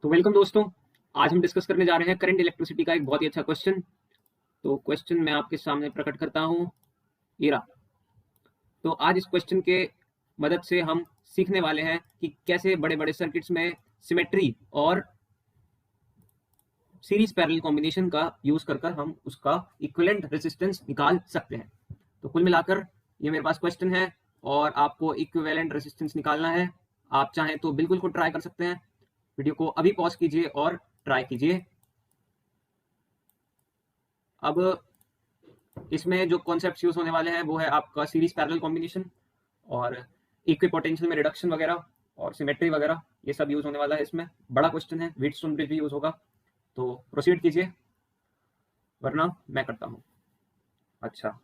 तो वेलकम दोस्तों। आज हम डिस्कस करने जा रहे हैं करंट इलेक्ट्रिसिटी का एक बहुत ही अच्छा क्वेश्चन। तो क्वेश्चन मैं आपके सामने प्रकट करता हूं। ये रहा। तो आज इस क्वेश्चन के मदद से हम सीखने वाले हैं कि कैसे बड़े बड़े सर्किट्स में सिमेट्री और सीरीज पैरेलल कॉम्बिनेशन का यूज कर हम उसका इक्विवेलेंट रेजिस्टेंस निकाल सकते हैं। तो कुल मिलाकर ये मेरे पास क्वेश्चन है और आपको इक्विवेलेंट रेजिस्टेंस निकालना है। आप चाहें तो बिल्कुल को ट्राई कर सकते हैं। वीडियो को अभी पॉज कीजिए और ट्राई कीजिए। अब इसमें जो कॉन्सेप्ट्स यूज होने वाले हैं वो है आपका सीरीज पैरेलल कॉम्बिनेशन और इक्विपोटेंशियल में रिडक्शन वगैरह और सिमेट्री वगैरह, ये सब यूज होने वाला है। इसमें बड़ा क्वेश्चन है, व्हीटस्टोन ब्रिज भी यूज होगा। तो प्रोसीड कीजिए वरना मैं करता हूं। अच्छा,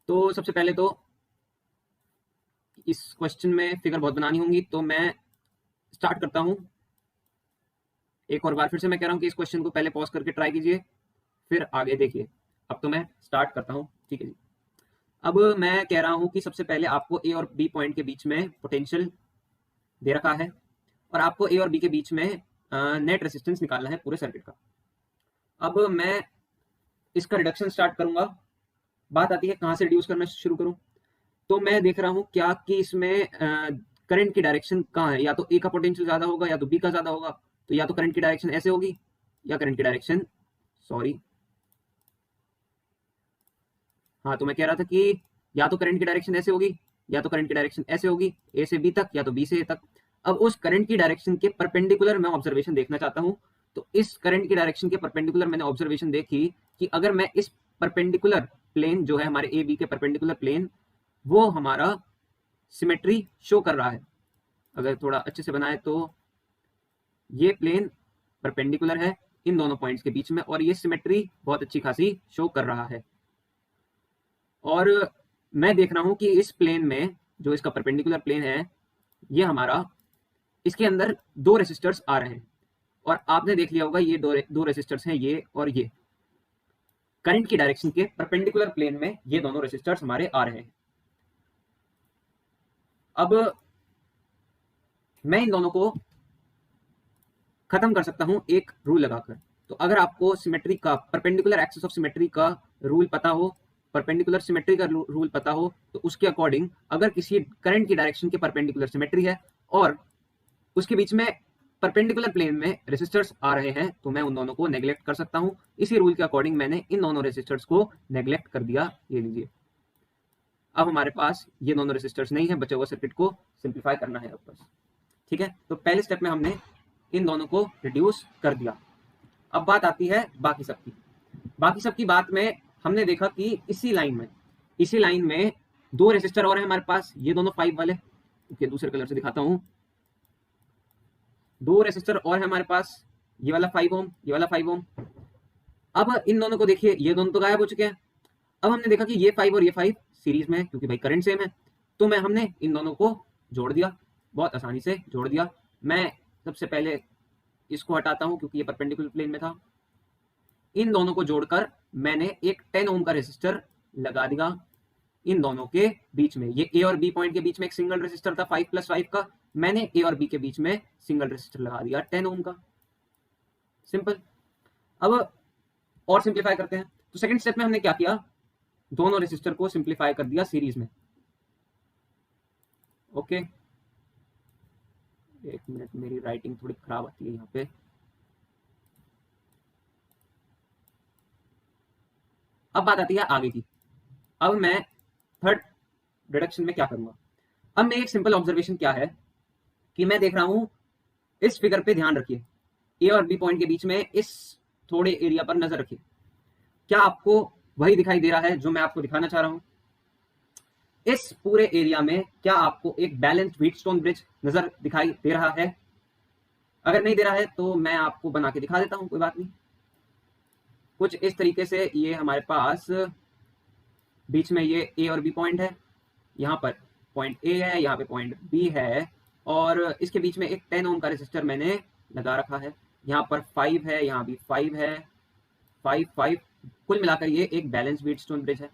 तो सबसे पहले तो इस क्वेश्चन में फिगर बहुत बनानी होंगी, तो मैं स्टार्ट करता हूं। एक और बार फिर से मैं कह रहा हूं कि इस क्वेश्चन को पहले पॉज करके ट्राई कीजिए, फिर आगे देखिए। अब तो मैं स्टार्ट करता हूं, ठीक है जी। अब मैं कह रहा हूं कि सबसे पहले आपको ए और बी पॉइंट के बीच में पोटेंशियल दे रखा है और आपको ए और बी के बीच में नेट रेजिस्टेंस निकालना है पूरे सर्किट का। अब मैं इसका रिडक्शन स्टार्ट करूंगा। बात आती है कहां से रिड्यूस करना शुरू करूं। तो मैं देख रहा हूं क्या कि इसमें करंट की डायरेक्शन कहाँ है, या तो ए का पोटेंशियल ज्यादा होगा या तो बी का ज्यादा होगा। तो या तो करंट की डायरेक्शन ऐसे होगी या करंट की डायरेक्शन, सॉरी, हाँ, तो मैं कह रहा था कि या तो करंट की डायरेक्शन ऐसे होगी या तो करंट की डायरेक्शन ऐसे होगी, ए से बी तक या तो बी से ए तक। अब उस करंट की डायरेक्शन के परपेंडिकुलर मैं ऑब्जर्वेशन देखना चाहता हूं। तो इस करंट की डायरेक्शन के परपेंडिकुलर मैंने ऑब्जर्वेशन देखी कि अगर मैं इस परपेंडिकुलर प्लेन जो है हमारे ए बी के परपेंडिकुलर प्लेन, वो हमारा सिमेट्री शो कर रहा है। अगर थोड़ा अच्छे से बनाए तो ये प्लेन परपेंडिकुलर है इन दोनों पॉइंट्स के बीच में और ये सिमेट्री बहुत अच्छी खासी शो कर रहा है। और मैं देख रहा हूं कि इस प्लेन में जो इसका परपेंडिकुलर प्लेन है, ये हमारा, इसके अंदर दो रेसिस्टर्स आ रहे हैं और आपने देख लिया होगा ये दो रेसिस्टर्स हैं, ये और ये। करंट की डायरेक्शन के परपेंडिकुलर प्लेन में ये दोनों रेसिस्टर्स हमारे आ रहे हैं। अब मैं इन दोनों को खत्म कर सकता हूं एक रूल लगाकर। तो अगर आपको सिमेट्री का, परपेंडिकुलर एक्सिस ऑफ सिमेट्री का रूल पता हो, परपेंडिकुलर सिमेट्री का रूल पता हो, तो उसके अकॉर्डिंग अगर किसी करंट की डायरेक्शन के परपेंडिकुलर सिमेट्री है और उसके बीच में परपेंडिकुलर प्लेन में रेसिस्टर्स आ रहे हैं, तो मैं उन दोनों को नेग्लेक्ट कर सकता हूं। इसी रूल के अकॉर्डिंग मैंने इन दोनों रेसिस्टर्स को नेग्लेक्ट कर दिया। ये लीजिए, अब हमारे पास ये दोनों रेसिस्टर्स नहीं है, बचे हुए सर्किट को सिंप्लीफाई करना है अब बस। ठीक है, तो पहले स्टेप में हमने इन दोनों को रिड्यूस कर दिया। अब बात आती है बाकी सबकी। बाकी सबकी बात में हमने देखा कि इसी लाइन में दो रेसिस्टर और हैं हमारे पास, ये दोनों 5 वाले। ओके, दूसरे कलर से दिखाता हूं। दो रेसिस्टर और है हमारे पास, ये वाला 5 ओम, ये वाला 5 ओम। अब इन दोनों को देखिए, ये दोनों तो गायब हो चुके हैं। अब हमने देखा कि ये 5 और ये 5 सीरीज में है क्योंकि भाई करंट सेम है। तो हमने इन दोनों को जोड़ दिया, बहुत आसानी से जोड़ दिया। मैं सबसे पहले इसको हटाता हूं क्योंकि ये परपेंडिकुलर प्लेन में था। इन दोनों को जोड़कर मैंने एक 10 ओम का रेसिस्टर लगा दिया इन दोनों के बीच में। ये ए और बी पॉइंट के बीच में एक सिंगल रेसिस्टर था 5+5 का, मैंने ए और बी के बीच में सिंगल रेसिस्टर लगा दिया 10 ओम का। सिंपल। अब और सिंप्लीफाई करते हैं। तो सेकंड स्टेप में हमने क्या किया, दोनों रेसिस्टर को सिंप्लीफाई कर दिया सीरीज में। ओके, एक मिनट, मेरी राइटिंग थोड़ी खराब आती है यहाँ पे। अब बात आती है आगे की। अब मैं थर्ड रिडक्शन में क्या करूंगा। अब मैं एक सिंपल ऑब्जर्वेशन क्या है कि मैं देख रहा हूं, इस फिगर पे ध्यान रखिए, ए और बी पॉइंट के बीच में इस थोड़े एरिया पर नजर रखिए। क्या आपको वही दिखाई दे रहा है जो मैं आपको दिखाना चाह रहा हूं? इस पूरे एरिया में क्या आपको एक बैलेंस्ड व्हीटस्टोन ब्रिज नजर दिखाई दे रहा है? अगर नहीं दे रहा है तो मैं आपको बना के दिखा देता हूं, कोई बात नहीं। कुछ इस तरीके से ये हमारे पास बीच में ये ए और बी पॉइंट है, यहाँ पर पॉइंट ए है, यहाँ पे पॉइंट बी है और इसके बीच में एक 10 ओम का रेसिस्टर मैंने लगा रखा है। यहाँ पर 5 है, यहाँ भी 5 है, 5 कुल मिलाकर ये एक बैलेंस व्हीटस्टोन ब्रिज है।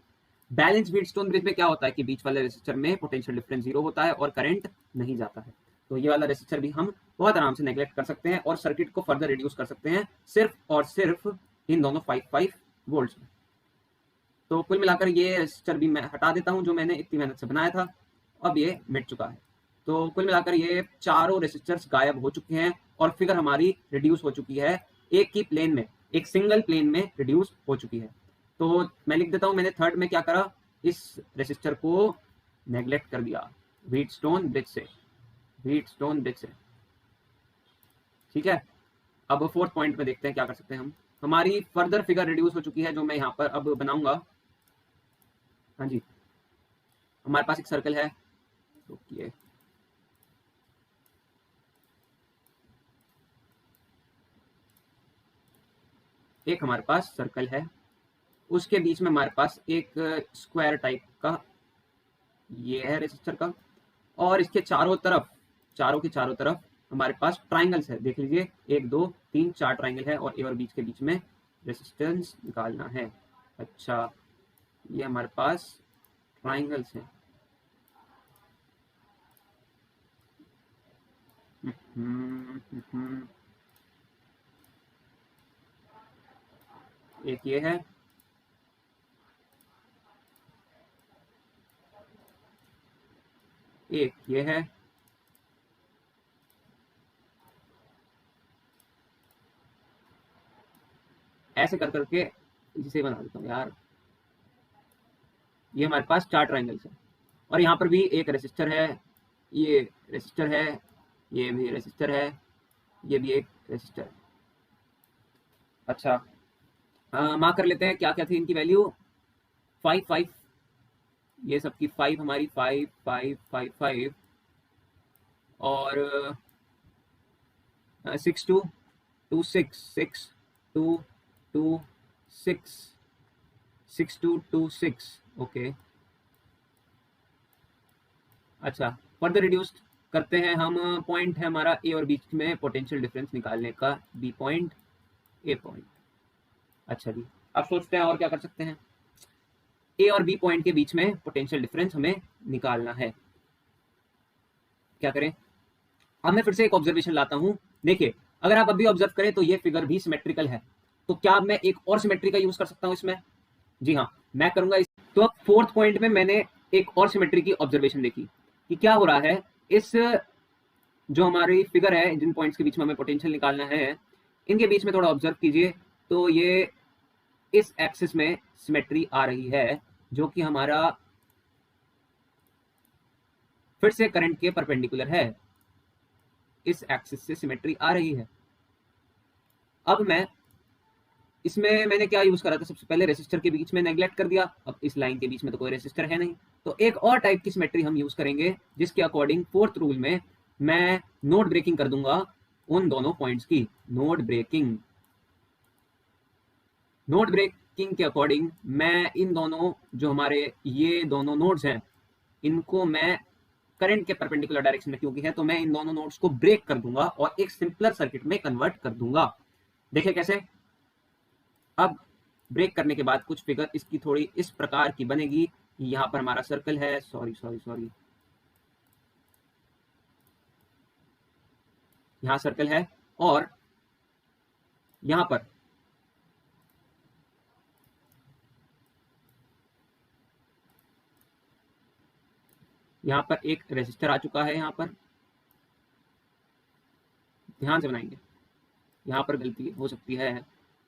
बैलेंस व्हीटस्टोन ब्रिज में क्या होता है कि बीच वाले रेसिस्टर में पोटेंशियल डिफरेंस 0 होता है और करंट नहीं जाता है। तो ये वाला रेसिस्टर भी हम बहुत आराम से नेग्लेक्ट कर सकते हैं और सर्किट को फर्दर रिड्यूस कर सकते हैं सिर्फ और सिर्फ इन दोनों 5 वोल्ट्स में। तो कुल मिलाकर ये रेसिस्टर भी मैं हटा देता हूं जो मैंने इतनी मेहनत से बनाया था, अब ये मिट चुका है। तो कुल मिलाकर ये चारों रेसिस्टर्स गायब हो चुके हैं और फिगर हमारी रिड्यूस हो चुकी है, एक ही प्लेन में, एक सिंगल प्लेन में रिड्यूस हो चुकी है। तो मैं लिख देता हूं, मैंने थर्ड में क्या करा, इस रेसिस्टर को नेग्लेक्ट कर दिया व्हीटस्टोन ब्रिज से, व्हीटस्टोन ब्रिज से। ठीक है, अब फोर्थ पॉइंट में देखते हैं क्या कर सकते हैं हम। हमारी फर्दर फिगर रिड्यूस हो चुकी है जो मैं यहाँ पर अब बनाऊंगा। हाँ जी, हमारे पास एक सर्कल है, रुकिए, एक हमारे पास सर्कल है, उसके बीच में हमारे पास एक स्क्वायर टाइप का ये है रेसिस्टर का, और इसके चारों तरफ, चारों के चारों तरफ हमारे पास ट्राइंगल्स है। देख लीजिए, 1 2 3 4 ट्राइंगल है और ए और बीच के बीच में रेसिस्टेंस निकालना है। अच्छा, ये हमारे पास ट्राइंगल्स हैं। एक ये है, एक ये है, ऐसे कर करके जिसे बना देता हूँ यार। ये हमारे पास 4 ट्राइंगल्स है और यहाँ पर भी एक रेसिस्टर है, ये रेसिस्टर है, ये भी रेसिस्टर है, ये भी एक रेसिस्टर है। अच्छा, मार्क कर लेते हैं क्या क्या थी इनकी वैल्यू। 5 5, ये सबकी 5 हमारी 5 5 5 5, और 6 2 2 6 6 2 2 6 6 2 2 6। ओके, अच्छा, फर्दर रिड्यूस्ड करते हैं हम। पॉइंट है हमारा ए और बीच में पोटेंशियल डिफरेंस निकालने का, बी पॉइंट ए पॉइंट। अच्छा जी, अब सोचते हैं और क्या कर सकते हैं। ए और बी पॉइंट के बीच में पोटेंशियल डिफरेंस हमें निकालना है, क्या करें। अब मैं फिर से एक ऑब्जर्वेशन लाता हूं। देखिए, अगर आप अभी ऑब्जर्व करें तो ये फिगर भी सिमेट्रिकल है, तो क्या अब मैं एक और सिमेट्री का यूज कर सकता हूं इसमें? जी हाँ, मैं करूंगा तो अब फोर्थ पॉइंट में मैंने एक और सिमेट्री की ऑब्जर्वेशन देखी कि क्या हो रहा है। इस जो हमारी फिगर है, जिन पॉइंट्स के बीच में हमें पोटेंशियल निकालना है, इनके बीच में थोड़ा ऑब्जर्व कीजिए, तो ये इस एक्सिस में सिमेट्री आ रही है, जो कि हमारा फिर से करंट के परपेंडिकुलर है। इस एक्सिस से सिमेट्री आ रही है। अब मैं इसमें मैंने क्या यूज करा था, सबसे पहले रेसिस्टर के बीच में नेग्लेक्ट कर दिया, अब इस लाइन के बीच में तो कोई रेसिस्टर है नहीं, तो एक और टाइप की सिमेट्री हम यूज करेंगे, जिसके अकॉर्डिंग फोर्थ रूल में मैं नोड ब्रेकिंग कर दूंगा उन दोनों पॉइंट्स की। नोड ब्रेकिंग, नोड ब्रेकिंग के अकॉर्डिंग मैं इन दोनों, जो हमारे ये दोनों नोड्स हैं, इनको मैं करंट के परपेंडिकुलर डायरेक्शन में क्योंकि है, तो मैं इन दोनों नोड्स को ब्रेक कर दूंगा और एक सिंपलर सर्किट में कन्वर्ट कर दूंगा। देखिए कैसे। अब ब्रेक करने के बाद कुछ फिगर इसकी थोड़ी इस प्रकार की बनेगी। यहां पर हमारा सर्कल है, सॉरी सॉरी सॉरी, यहां सर्कल है, और यहां पर एक रेजिस्टर आ चुका है। यहां पर ध्यान से बनाएंगे, यहां पर गलती हो सकती है।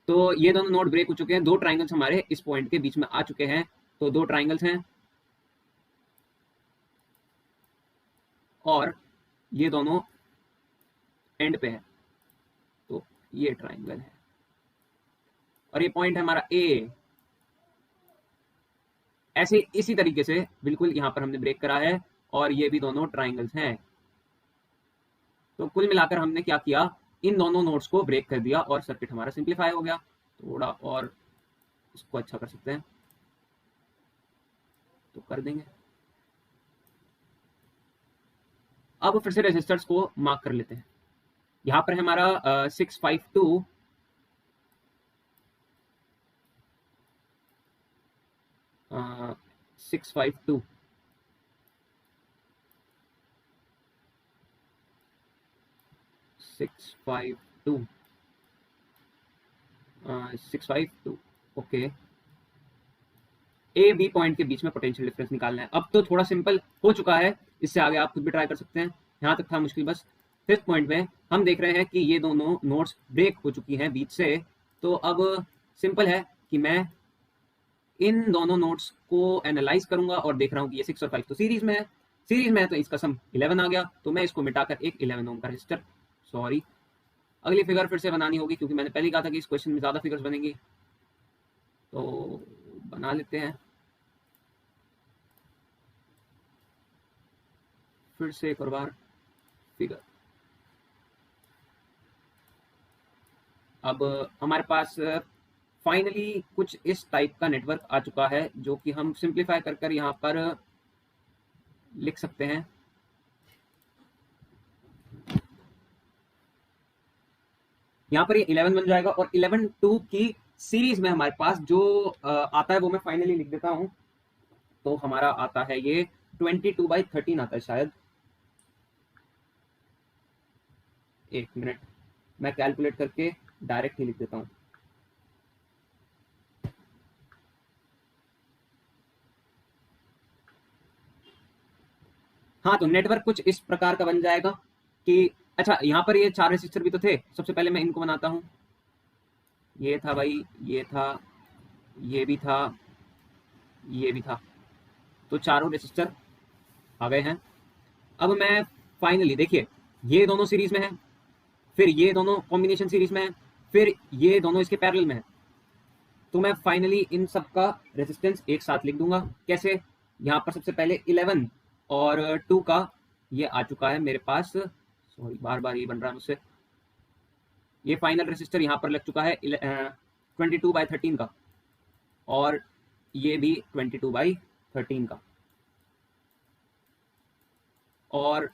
तो ये दोनों नोड ब्रेक हो चुके हैं, दो ट्राइंगल्स हमारे इस पॉइंट के बीच में आ चुके हैं, तो दो ट्राइंगल्स हैं और ये दोनों एंड पे है, तो ये ट्राइंगल है और ये पॉइंट है हमारा ए। ऐसे इसी तरीके से बिल्कुल यहां पर हमने ब्रेक करा है और ये भी दोनों ट्राइंगल्स हैं। तो कुल मिलाकर हमने क्या किया, इन दोनों नोड्स को ब्रेक कर दिया और सर्किट हमारा सिंप्लीफाई हो गया। थोड़ा और इसको अच्छा कर सकते हैं, तो कर देंगे। अब फिर से रेजिस्टर्स को मार्क कर लेते हैं। यहां पर है हमारा 652, 652, 652 652 ओके। ए बी पॉइंट के बीच में पोटेंशियल डिफरेंस निकालना है। अब तो थोड़ा सिंपल हो चुका है, इससे आगे आप खुद भी ट्राई कर सकते हैं। यहाँ तक था मुश्किल बस। फिफ्थ पॉइंट में हम देख रहे हैं कि ये दोनों नोड्स ब्रेक हो चुकी हैं बीच से, तो अब सिंपल है कि मैं इन दोनों नोड्स को एनालाइज करूंगा और देख रहा हूँ कि ये 6 और 5 तो सीरीज में है, तो इसका सम 11 आ गया, तो मैं इसको मिटाकर एक 11 ओम का रजिस्टर, सॉरी अगली फिगर फिर से बनानी होगी क्योंकि मैंने पहले कहा था कि इस क्वेश्चन में ज्यादा फिगर्स बनेंगी, तो बना लेते हैं फिर से एक और बार फिगर। अब हमारे पास फाइनली कुछ इस टाइप का नेटवर्क आ चुका है जो कि हम सिंप्लीफाई कर कर यहाँ पर लिख सकते हैं। यहाँ पर ये 11 बन जाएगा और 11 2 की सीरीज में हमारे पास जो आता है वो मैं फाइनली लिख देता हूँ। तो हमारा आता है ये 22/13 आता है शायद, एक मिनट मैं कैलकुलेट करके डायरेक्ट ही लिख देता हूँ। हाँ, तो नेटवर्क कुछ इस प्रकार का बन जाएगा कि अच्छा यहाँ पर ये 4 रेसिस्टर भी तो थे, सबसे पहले मैं इनको बनाता हूँ। ये था भाई, ये था, ये भी था, ये भी था, तो चारों रेसिस्टर आ गए हैं। अब मैं फाइनली देखिए ये दोनों सीरीज में है, फिर ये दोनों कॉम्बिनेशन सीरीज में है, फिर ये दोनों इसके पैरेलल में है, तो मैं फाइनली इन सब का रेजिस्टेंस एक साथ लिख दूंगा। कैसे? यहाँ पर सबसे पहले 11 और 2 का ये आ चुका है मेरे पास, सॉरी बार बार ये बन रहा है मुझसे, ये फाइनल रेजिस्टर यहाँ पर लग चुका है 22/13 का, और ये भी 22/13 का, और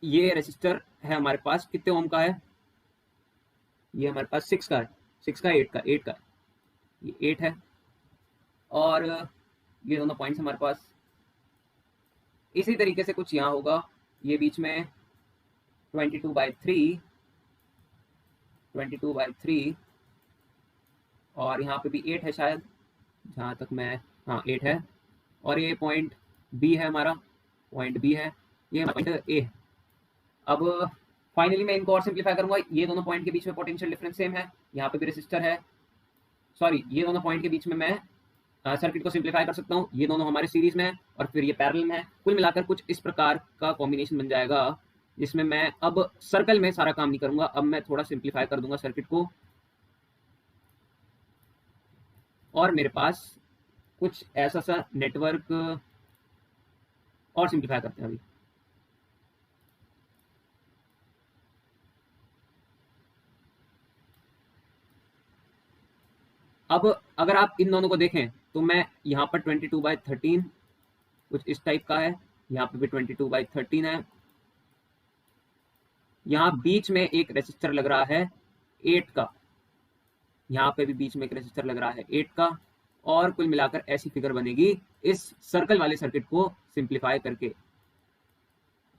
ये रेजिस्टर है हमारे पास कितने ओम का है, ये हमारे पास 6 का है, 6 का 8 का 8 का, ये 8 है, और ये दोनों पॉइंट्स हमारे पास। इसी तरीके से कुछ यहाँ होगा, ये बीच में 22/3 और यहाँ पे भी 8 है शायद, जहाँ तक मैं, हाँ 8 है, और ये पॉइंट बी है हमारा, पॉइंट बी है, ये पॉइंट ए है। अब फाइनली मैं इनको और सिंप्लीफाई करूंगा, ये दोनों पॉइंट के बीच में पोटेंशियल डिफरेंस सेम है, यहाँ पे भी रेसिस्टर है, सॉरी ये दोनों पॉइंट के बीच में मैं सर्किट को सिंप्लीफाई कर सकता हूँ, ये दोनों हमारे सीरीज में है और फिर ये पैरेलल में है। कुल मिलाकर कुछ इस प्रकार का कॉम्बिनेशन बन जाएगा जिसमें मैं अब सर्कल में सारा काम नहीं करूंगा, अब मैं थोड़ा सिंप्लीफाई कर दूंगा सर्किट को, और मेरे पास कुछ ऐसा सा नेटवर्क, और सिंप्लीफाई करते हैं अभी। अब अगर आप इन दोनों को देखें तो मैं यहाँ पर 22/13 कुछ इस टाइप का है, यहाँ पे भी 22/13 है, यहाँ बीच में एक रेसिस्टर लग रहा है 8 का, यहाँ पे भी बीच में एक रेसिस्टर लग रहा है 8 का, और कुल मिलाकर ऐसी फिगर बनेगी इस सर्कल वाले सर्किट को सिंप्लीफाई करके।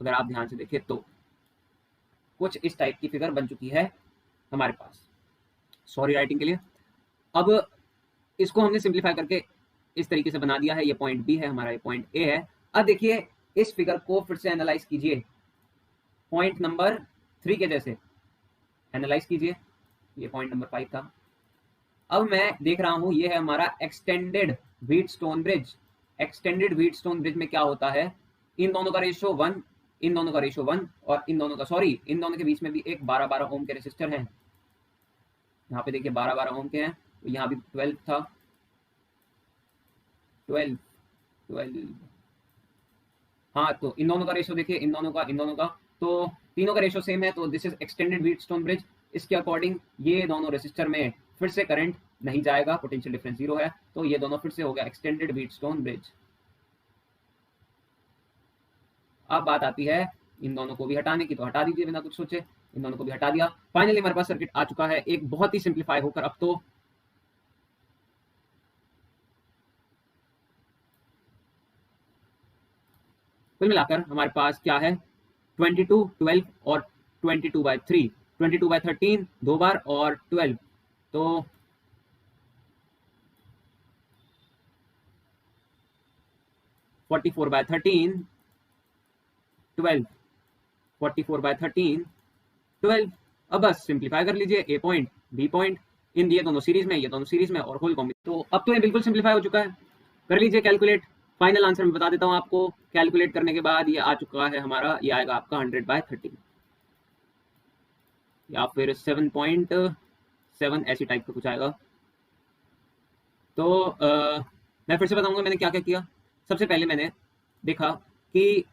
अगर आप ध्यान से देखें तो कुछ इस टाइप की फिगर बन चुकी है हमारे पास, सॉरी राइटिंग के लिए। अब इसको हमने सिंप्लीफाई करके इस तरीके से बना दिया है, ये पॉइंट बी है हमारा, ये पॉइंट ए है। अब देखिए इस फिगर को फिर से एनालाइज कीजिए, पॉइंट नंबर 3 के जैसे एनालाइज कीजिए, ये पॉइंट नंबर 5 था। अब मैं देख रहा हूं ये है हमारा extended Wheatstone bridge. Extended Wheatstone bridge में क्या होता है, इन दोनों का रेशियो 1, इन दोनों का रेशियो 1, और इन दोनों का, सॉरी इन दोनों के बीच में भी एक 12-12 ओम के रेसिस्टर हैं, यहाँ पे देखिए 12-12 ओम के हैं, तो यहाँ भी 12 था, 12, हाँ तो इन दोनों का रेशियो देखिए, इन दोनों का, तो तीनों का रेशियो सेम है, तो this is extended Wheatstone bridge. इसके अकॉर्डिंग ये दोनों रेसिस्टर में फिर से करंट नहीं जाएगा, पोटेंशियल डिफरेंस 0 है, तो ये दोनों फिर से हो गया एक्सटेंडेड व्हीटस्टोन ब्रिज। अब बात आती है इन दोनों को भी हटाने की, तो हटा दीजिए बिना कुछ सोचे, इन दोनों को भी हटा दिया। फाइनली हमारे पास सर्किट आ चुका है एक बहुत ही सिंप्लीफाई होकर। अब तो कुल मिलाकर हमारे पास क्या है, 22, 12 और 22/3। 22/13 2 बार और 12, तो 44/13 12, 44/13 12। अब बस सिंप्लीफाई कर लीजिए, ए पॉइंट बी पॉइंट, इन ये दोनों सीरीज में, ये दोनों सीरीज में और होल कॉम्बिनेशन। तो अब तो ये बिल्कुल सिंप्लीफाई हो चुका है। कर लीजिए कैलकुलेट। फाइनल आंसर मैं बता देता हूँ आपको। कैलकुलेट करने के बाद ये आ चुका है हमारा, ये आएगा आपका 100/13 या फिर 7.7 ऐसी टाइप का कुछ आएगा। तो मैं फिर से बताऊंगा मैंने क्या क्या किया। सबसे पहले मैंने देखा कि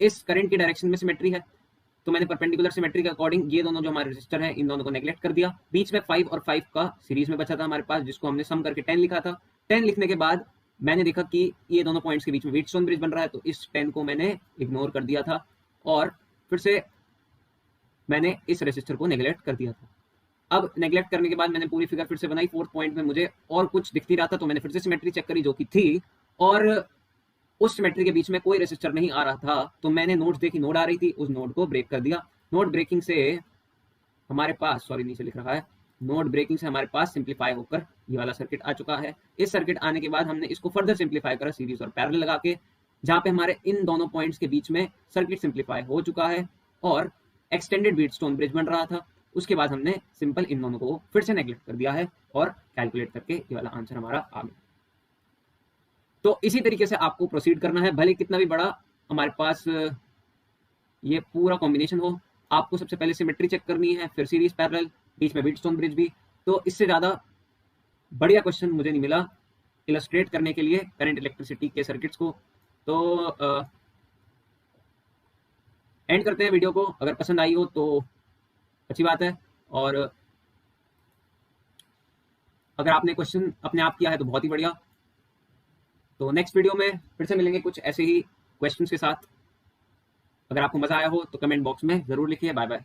इस करंट की डायरेक्शन में सिमेट्री है, तो मैंने परपेंडिकुलर सिमेट्री के अकॉर्डिंग ये दोनों जो हमारे रेजिस्टर हैं इन दोनों को नेग्लेक्ट कर दिया। बीच में 5 और 5 का सीरीज में बचा था हमारे पास, जिसको हमने सम करके 10 लिखा था। 10 लिखने के बाद मैंने देखा कि ये दोनों पॉइंट्स के बीच में व्हीटस्टोन ब्रिज बन रहा है, तो इस 10 को मैंने इग्नोर कर दिया था और फिर से मैंने इस रेजिस्टर को नेग्लेक्ट कर दिया था। अब नेग्लेक्ट करने के बाद मैंने पूरी फिगर फिर से बनाई। 4th पॉइंट में मुझे और कुछ दिख नहीं रहा था, तो मैंने फिर से सिमेट्री चेक करी जो कि थी, और उस सिमेट्री के बीच में कोई रेजिस्टर नहीं आ रहा था। तो मैंने नोड्स देखी, नोड आ रही थी, उस नोड को ब्रेक कर दिया। नोड ब्रेकिंग से हमारे पास, सॉरी नीचे लिख रहा है, नोड ब्रेकिंग से हमारे पास सिंप्लीफाई होकर ये वाला सर्किट आ चुका है। इस सर्किट आने के बाद हमने इसको फर्दर सिंप्लीफाई करा सीरीज और पैरेलल लगा के, जहां पे हमारे इन दोनों पॉइंट्स के बीच में सर्किट सिंप्लीफाई हो चुका है और एक्सटेंडेड व्हीटस्टोन ब्रिज बन रहा था। उसके बाद हमने सिंपल इन दोनों को फिर से नेग्लेक्ट कर दिया है और कैलकुलेट करके ये वाला आंसर हमारा आ गया। तो इसी तरीके से आपको प्रोसीड करना है, भले कितना भी बड़ा हमारे पास ये पूरा कॉम्बिनेशन हो। आपको सबसे पहले सिमेट्री चेक करनी है, फिर सीरीज पैरेलल, बीच में व्हीटस्टोन ब्रिज भी। तो इससे ज़्यादा बढ़िया क्वेश्चन मुझे नहीं मिला इलस्ट्रेट करने के लिए करंट इलेक्ट्रिसिटी के सर्किट्स को। तो एंड करते हैं वीडियो को। अगर पसंद आई हो तो अच्छी बात है, और अगर आपने क्वेश्चन अपने आप किया है तो बहुत ही बढ़िया। तो नेक्स्ट वीडियो में फिर से मिलेंगे कुछ ऐसे ही क्वेश्चंस के साथ। अगर आपको मजा आया हो तो कमेंट बॉक्स में जरूर लिखिए। Bye bye.